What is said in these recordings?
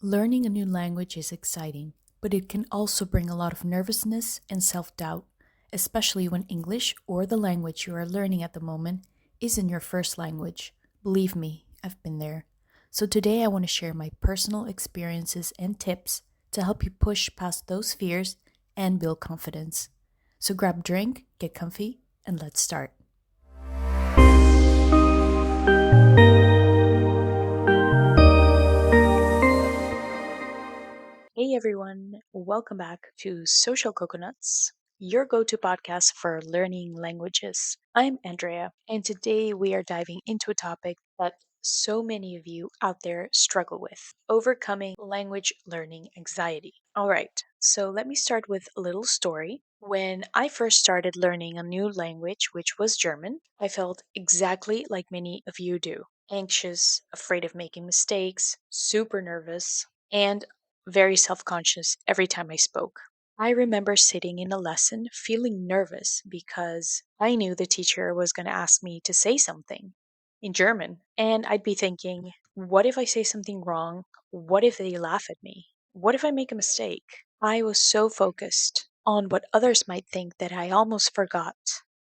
Learning a new language is exciting, but it can also bring a lot of nervousness and self doubt, especially when English or the language you are learning at the moment isn't your first language. Believe me, I've been there. So today I want to share my personal experiences and tips to help you push past those fears and build confidence. So grab a drink, get comfy, and let's start. Hey everyone, welcome back to Social Coconuts, your go to podcast for learning languages. I'm Andrea, and today we are diving into a topic that so many of you out there struggle with: overcoming language learning anxiety. All right, so let me start with a little story. When I first started learning a new language, which was German, I felt exactly like many of you do: anxious, afraid of making mistakes, super nervous, and very self conscious every time I spoke. I remember sitting in a lesson feeling nervous because I knew the teacher was going to ask me to say something in German. And I'd be thinking, what if I say something wrong? What if they laugh at me? What if I make a mistake? I was so focused on what others might think that I almost forgot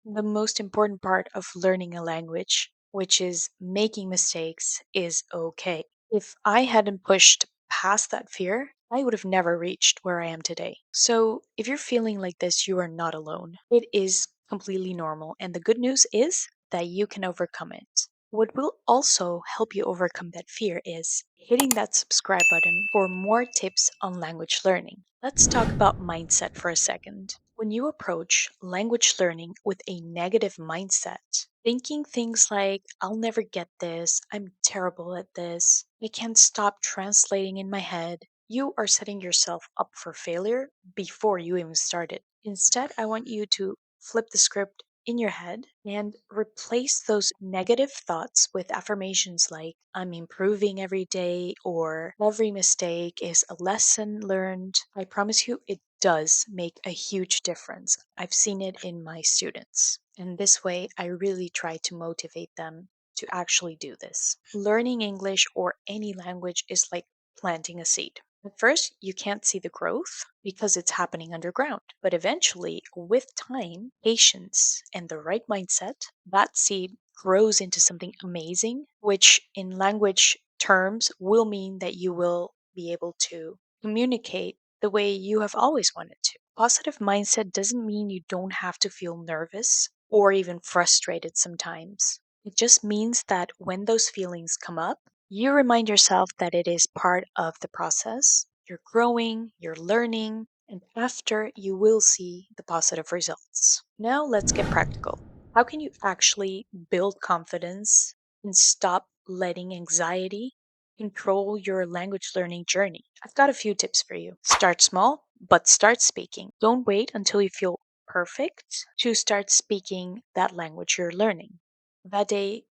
the most important part of learning a language, which is making mistakes is okay. If I hadn't pushed past that fear, I would have never reached where I am today. So, if you're feeling like this, you are not alone. It is completely normal, and the good news is that you can overcome it. What will also help you overcome that fear is hitting that subscribe button for more tips on language learning. Let's talk about mindset for a second. When you approach language learning with a negative mindset, thinking things like, I'll never get this, I'm terrible at this, I can't stop translating in my head, you are setting yourself up for failure before you even started. Instead, I want you to flip the script in your head and replace those negative thoughts with affirmations like, I'm improving every day, or every mistake is a lesson learned. I promise you, it does make a huge difference. I've seen it in my students. And this way, I really try to motivate them to actually do this. Learning English or any language is like planting a seed. At first, you can't see the growth because it's happening underground. But eventually, with time, patience, and the right mindset, that seed grows into something amazing, which in language terms will mean that you will be able to communicate the way you have always wanted to. Positive mindset doesn't mean you don't have to feel nervous or even frustrated sometimes. It just means that when those feelings come up, you remind yourself that it is part of the process. You're growing, you're learning, and after you will see the positive results. Now let's get practical. How can you actually build confidence and stop letting anxiety control your language learning journey? I've got a few tips for you. Start small, but start speaking. Don't wait until you feel perfect to start speaking that language you're learning. That day,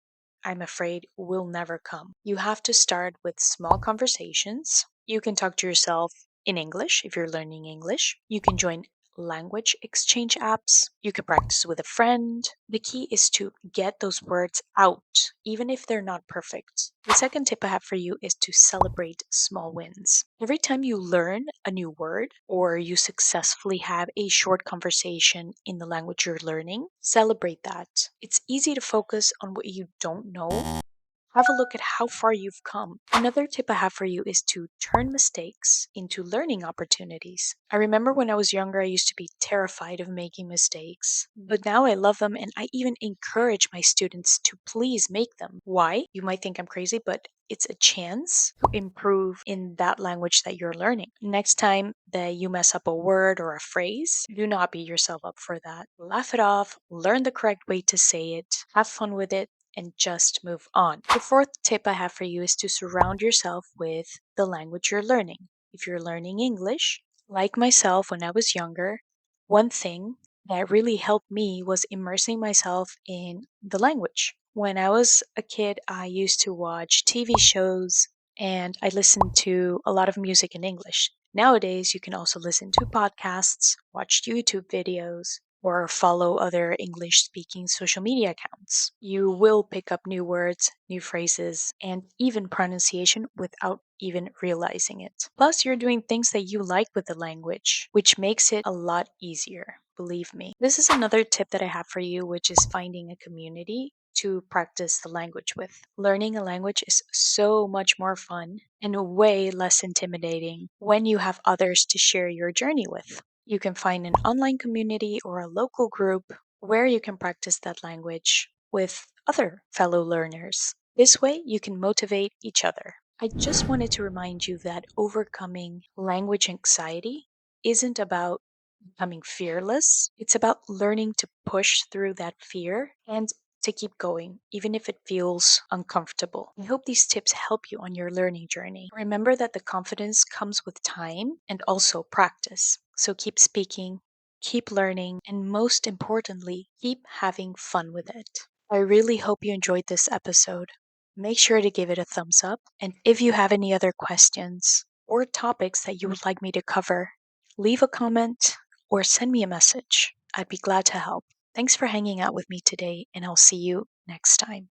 I'm afraid, will never come. You have to start with small conversations. You can talk to yourself in English if you're learning English. You can join language exchange apps. You can practice with a friend. The key is to get those words out, even if they're not perfect. The second tip I have for you is to celebrate small wins. Every time you learn a new word or you successfully have a short conversation in the language you're learning, celebrate that. It's easy to focus on what you don't know. Have a look at how far you've come. Another tip I have for you is to turn mistakes into learning opportunities. I remember when I was younger, I used to be terrified of making mistakes, but now I love them and I even encourage my students to please make them. Why? You might think I'm crazy, but it's a chance to improve in that language that you're learning. Next time that you mess up a word or a phrase, do not beat yourself up for that. Laugh it off, learn the correct way to say it, have fun with it, and just move on. The fourth tip I have for you is to surround yourself with the language you're learning. If you're learning English, like myself when I was younger, one thing that really helped me was immersing myself in the language. When I was a kid, I used to watch TV shows and I listened to a lot of music in English. Nowadays, you can also listen to podcasts, watch YouTube videos, or follow other English speaking social media accounts. You will pick up new words, new phrases, and even pronunciation without even realizing it. Plus, you're doing things that you like with the language, which makes it a lot easier. Believe me. This is another tip that I have for you, which is finding a community to practice the language with. Learning a language is so much more fun and way less intimidating when you have others to share your journey with. You can find an online community or a local group where you can practice that language with other fellow learners. This way, you can motivate each other. I just wanted to remind you that overcoming language anxiety isn't about becoming fearless. It's about learning to push through that fear and to keep going, even if it feels uncomfortable. I hope these tips help you on your learning journey. Remember that the confidence comes with time and also practice. So keep speaking, keep learning, and most importantly, keep having fun with it. I really hope you enjoyed this episode. Make sure to give it a thumbs up. And if you have any other questions or topics that you would like me to cover, leave a comment or send me a message. I'd be glad to help. Thanks for hanging out with me today, and I'll see you next time.